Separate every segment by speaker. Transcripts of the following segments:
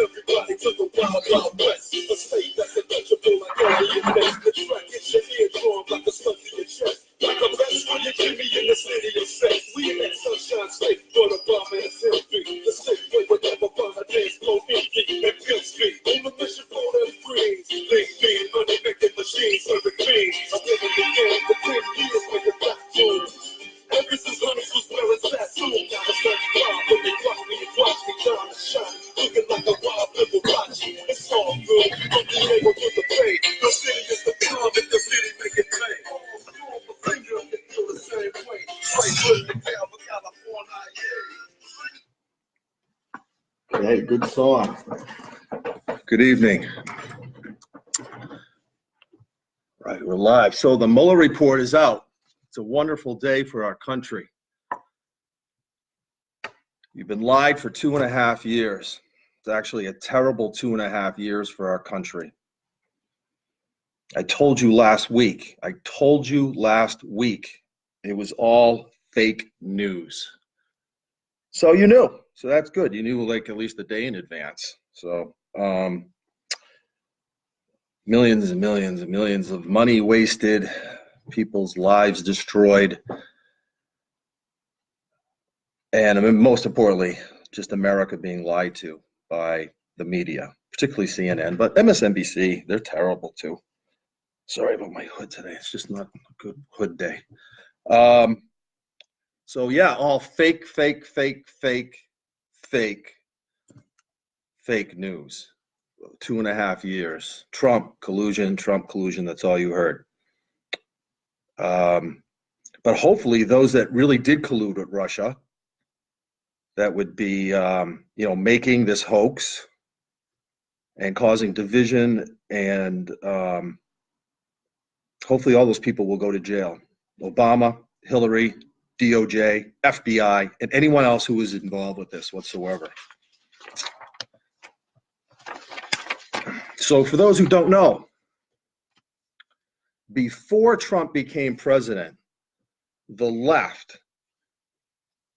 Speaker 1: Everybody to the wild, wild west. A state that's untouchable like alien best. The track hits your eardrum like a slug to your chest. Like a best when you Jimmy in the city of sex. We in that sunshine state, but a bomb and a selfie. The state where we never find a dance floor empty and pimp speed. On the mission for them greens. Link being unaffected machines serving fiends. I've been in the game for 10 years making black tunes. Ever since honeys was wearing Sassoon, now it's 35 when they watch me, down the shine. Looking like a wild Liberace. It's all good, from Diego to the Bay. The city is the club and the city make it pay. All the finger, they feel the same way. Straight putting it down for California, yeah.
Speaker 2: Okay, good song.
Speaker 3: Good evening. Right, we're live. So the Muller report is out. It's a wonderful day for our country. You've been lied for 2.5 years. It's actually a terrible 2.5 years for our country. I told you last week. It was all fake news. So you knew. So that's good. You knew like at least a day in advance. So millions and millions and millions of money wasted, people's lives destroyed, and most importantly, just America being lied to by the media, particularly CNN, but MSNBC, they're terrible too. Sorry about my hood today. It's just not a good hood day. So yeah, all fake news. 2.5 years. Trump collusion, that's all you heard. But hopefully those that really did collude with Russia, that would be, making this hoax and causing division, and hopefully all those people will go to jail. Obama, Hillary, DOJ, FBI, and anyone else who was involved with this whatsoever. So for those who don't know, before Trump became president, the left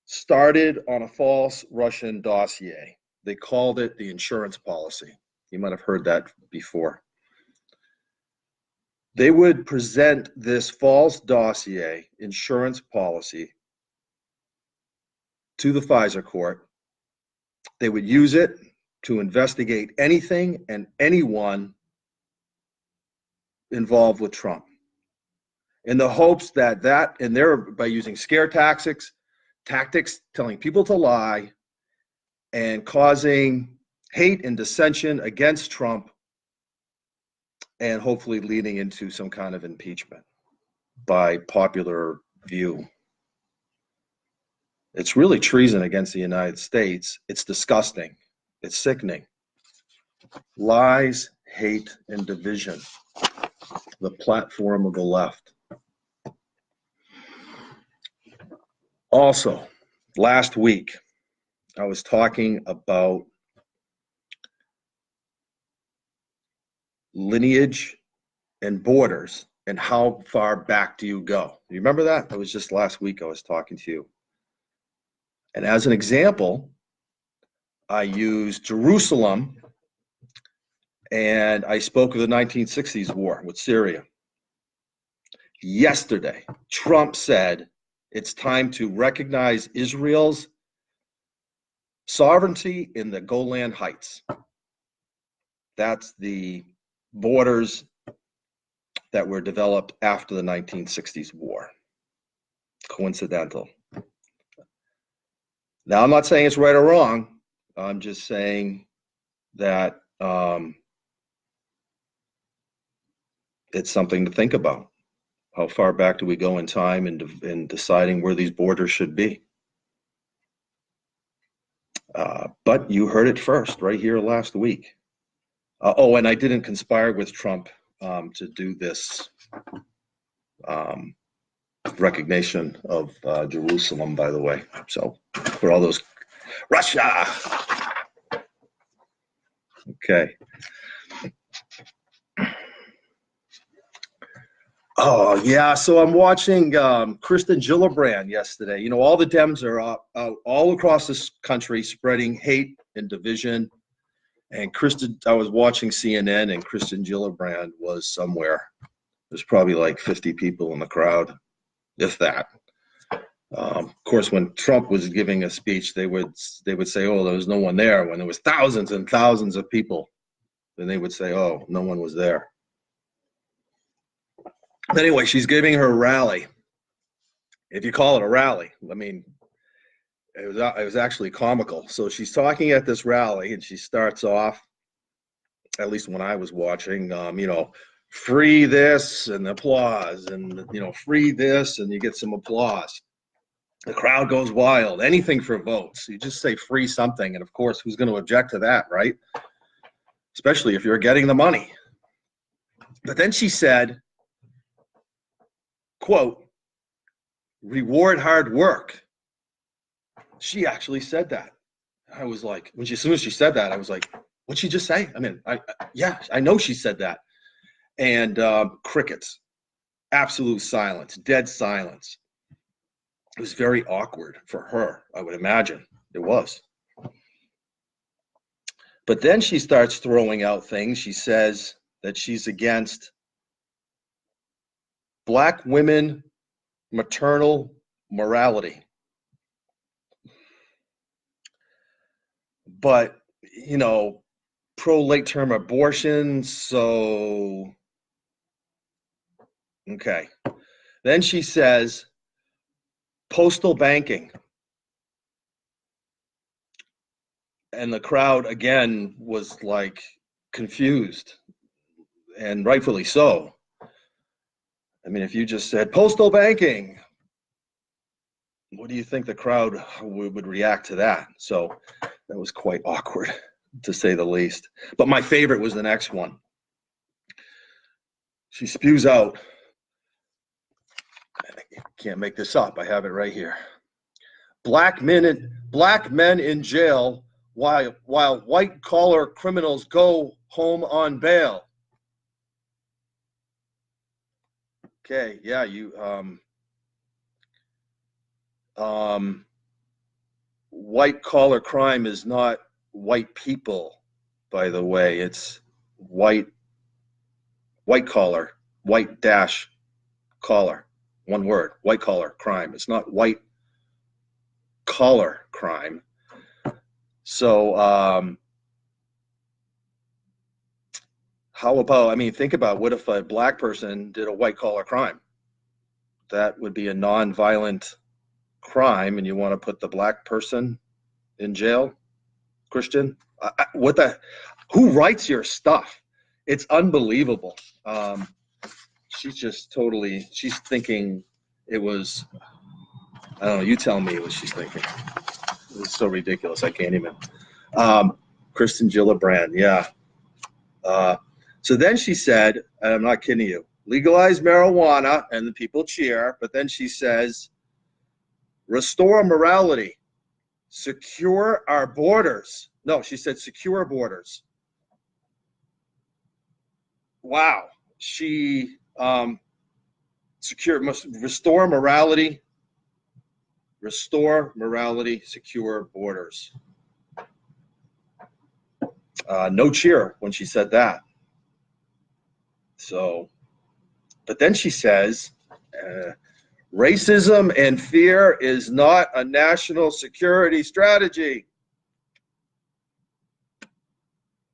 Speaker 3: started on a false Russian dossier. They called it the insurance policy. You might have heard that before. They would present this false dossier, insurance policy, to the Pfizer court. They would use it to investigate anything and anyone involved with Trump, in the hopes that by using scare tactics, telling people to lie, and causing hate and dissension against Trump, and hopefully leading into some kind of impeachment by popular view. It's really treason against the United States. It's disgusting. It's sickening. Lies, hate, and division. The platform of the left. Also, last week, I was talking about lineage and borders and how far back do you go. You remember that? That was just last week I was talking to you. And as an example, I used Jerusalem, and I spoke of the 1960s war with Syria. Yesterday, Trump said it's time to recognize Israel's sovereignty in the Golan Heights. That's the borders that were developed after the 1960s war. Coincidental. Now, I'm not saying it's right or wrong. I'm just saying that it's something to think about. How far back do we go in time in deciding where these borders should be? But you heard it first right here last week. And I didn't conspire with Trump to do this recognition of Jerusalem, by the way. So for all those, Russia. Okay. Oh, yeah. So I'm watching Kirsten Gillibrand yesterday. You know, all the Dems are out all across this country spreading hate and division. And I was watching CNN, and Kirsten Gillibrand was somewhere. There's probably like 50 people in the crowd, if that. Of course, when Trump was giving a speech, they would say, "Oh, there was no one there." When there was thousands and thousands of people, then they would say, "Oh, no one was there." Anyway, she's giving her rally. If you call it a rally, I mean, it was actually comical. So she's talking at this rally, and she starts off, at least when I was watching, you know, free this and applause, and you know, free this, and you get some applause. The crowd goes wild. Anything for votes. You just say free something, and of course, who's going to object to that, right? Especially if you're getting the money. But then she said, quote, "Reward hard work." She actually said that. I was like, as soon as she said that, I was like, what'd she just say? I mean, yeah, I know she said that. And crickets, absolute silence, dead silence. It was very awkward for her, I would imagine. It was. But then she starts throwing out things. She says that she's against Black women maternal morality. But, you know, pro-late term abortion, so, okay. Then she says postal banking. And the crowd, again, was like confused, and rightfully so. I mean, if you just said postal banking, what do you think the crowd would react to that? So that was quite awkward, to say the least. But my favorite was the next one. She spews out, I can't make this up, I have it right here. Black men in jail while white collar criminals go home on bail. Okay, yeah, you white collar crime is not white people, by the way. It's white collar, white dash collar, one word, white collar crime. It's not white collar crime. So how about, I mean, think about, what if a Black person did a white collar crime? That would be a non-violent crime, and you want to put the Black person in jail? Christian, who writes your stuff? It's unbelievable. She's just totally, she's thinking it was, I don't know, you tell me what she's thinking. It's so ridiculous, I can't even. Kirsten Gillibrand, yeah. So then she said, and I'm not kidding you, legalize marijuana, and the people cheer, but then she says, restore morality, secure our borders. No, she said secure borders. Wow. She must restore morality, secure borders. No cheer when she said that. So, but then she says, racism and fear is not a national security strategy.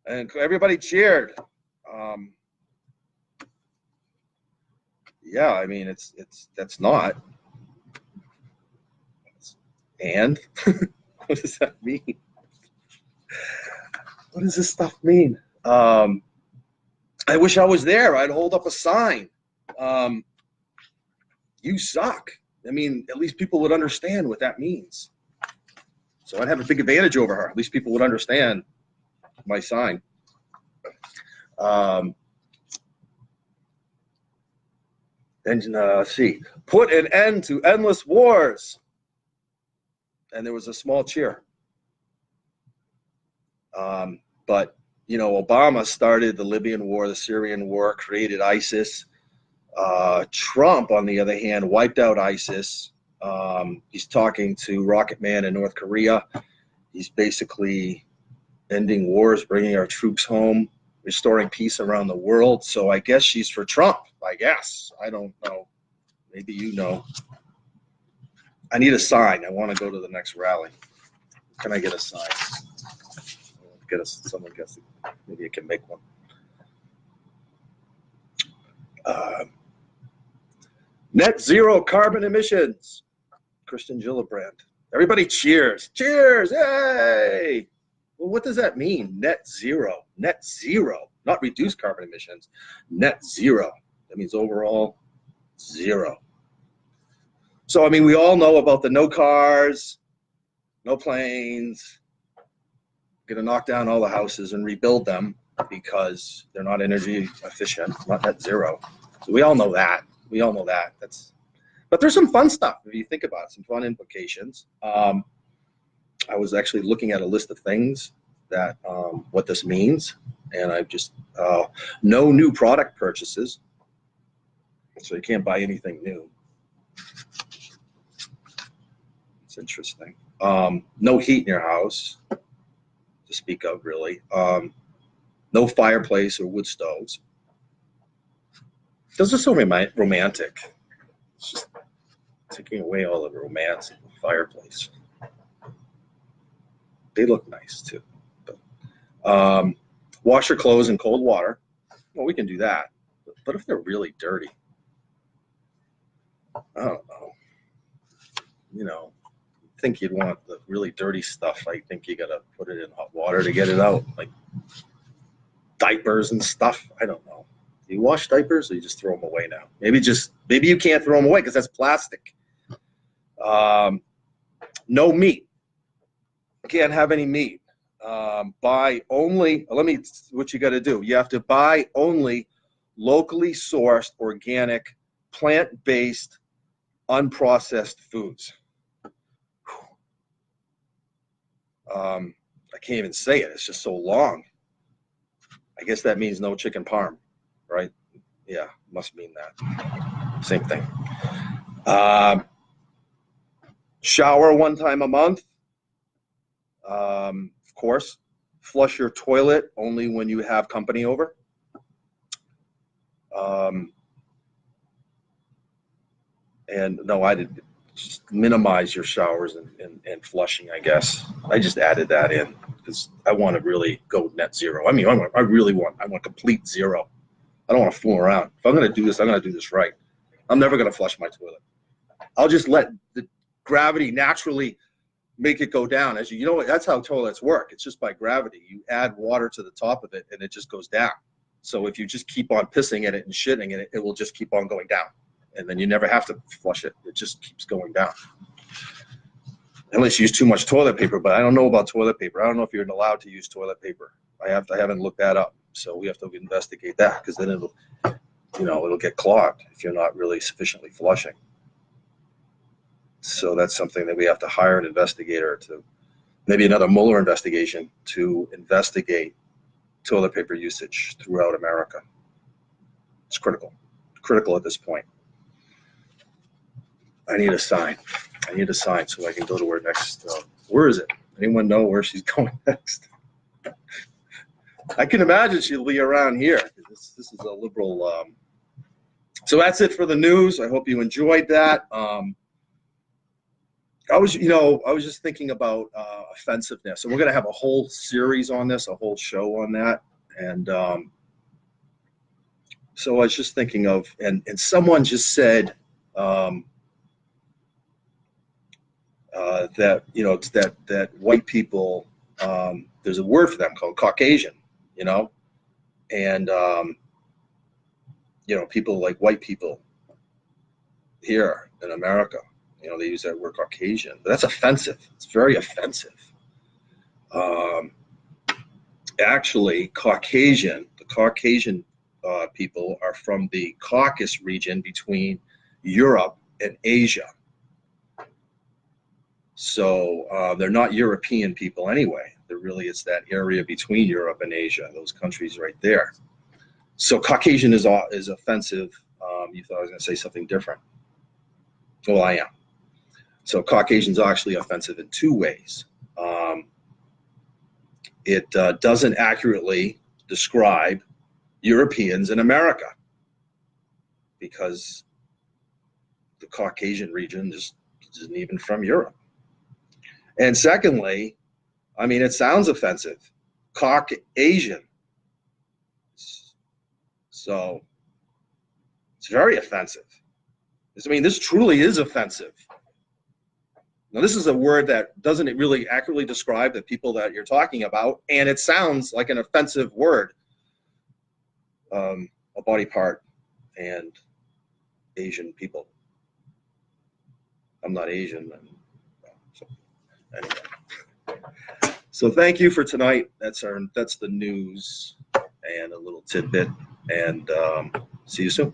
Speaker 3: And everybody cheered. Yeah, I mean, that's not. And what does that mean? What does this stuff mean? I wish I was there. I'd hold up a sign. You suck. I mean, at least people would understand what that means. So I'd have a big advantage over her. At least people would understand my sign. And let's see, put an end to endless wars. And there was a small cheer. But, you know, Obama started the Libyan war, the Syrian war, created ISIS. Trump, on the other hand, wiped out ISIS. He's talking to Rocket Man in North Korea. He's basically ending wars, bringing our troops home, restoring peace around the world. So I guess she's for Trump, I guess. I don't know. Maybe you know. I need a sign. I want to go to the next rally. Can I get a sign? Someone gets it. Maybe I can make one. Net zero carbon emissions. Kirsten Gillibrand. Everybody cheers. Cheers. Yay. Well, what does that mean? Net zero. Net zero. Not reduced carbon emissions. Net zero. That means overall zero. So, I mean, we all know about the no cars, no planes. Going to knock down all the houses and rebuild them because they're not energy efficient, not net zero. So we all know that. We all know that. But there's some fun stuff if you think about it, some fun implications. I was actually looking at a list of things that what this means, and I've just no new product purchases, so you can't buy anything new. It's interesting. No heat in your house to speak of, really. No fireplace or wood stoves. Those are so romantic. It's just taking away all the romance of the fireplace. They look nice too. But, wash your clothes in cold water. Well, we can do that. But if they're really dirty, I don't know. You know, I think you'd want the really dirty stuff. I think you gotta put it in hot water to get it out, like diapers and stuff. I don't know. Do you wash diapers or you just throw them away now? Maybe you can't throw them away because that's plastic. No meat. Can't have any meat. Buy only, what you got to do, you have to buy only locally sourced, organic, plant-based, unprocessed foods. I can't even say it. It's just so long. I guess that means no chicken parm, right? Yeah, must mean that. Same thing. Shower 1 time a month. Of course, flush your toilet only when you have company over. And no, I did just minimize your showers and flushing, I guess. I just added that in because I want to really go net zero. I mean, I want complete zero. I don't want to fool around. If I'm going to do this, I'm going to do this right. I'm never going to flush my toilet. I'll just let the gravity naturally make it go down. As you know, that's how toilets work. It's just by gravity. You add water to the top of it and it just goes down. So if you just keep on pissing in it and shitting in it, it will just keep on going down. And then you never have to flush it. It just keeps going down. Unless you use too much toilet paper, but I don't know about toilet paper. I don't know if you're allowed to use toilet paper. I haven't looked that up. So we have to investigate that because then it'll get clogged if you're not really sufficiently flushing. So that's something that we have to hire an investigator to, maybe another Muller investigation to investigate toilet paper usage throughout America. It's critical at this point. I need a sign so I can go to her next. Where is it? Anyone know where she's going next? I can imagine she'll be around here. This is a liberal. So that's it for the news. I hope you enjoyed that. I was just thinking about offensiveness, and we're going to have a whole series on this, a whole show on that. And so I was just thinking of, and someone just said that white people, there's a word for them called Caucasian, and people like white people here in America. They use that word Caucasian, but that's offensive. It's very offensive. Actually, the Caucasian people are from the Caucasus region between Europe and Asia. So they're not European people anyway. It's that area between Europe and Asia, those countries right there. So Caucasian is offensive. You thought I was going to say something different. Well, I am. So Caucasian is actually offensive in two ways. It doesn't accurately describe Europeans in America, because the Caucasian region just isn't even from Europe. And secondly, I mean, it sounds offensive. Caucasian. So it's very offensive. I mean, this truly is offensive. Now, this is a word that doesn't really accurately describe the people that you're talking about, and it sounds like an offensive word. A body part and Asian people. I'm not Asian. So, anyway. So thank you for tonight. That's the news and a little tidbit, and see you soon.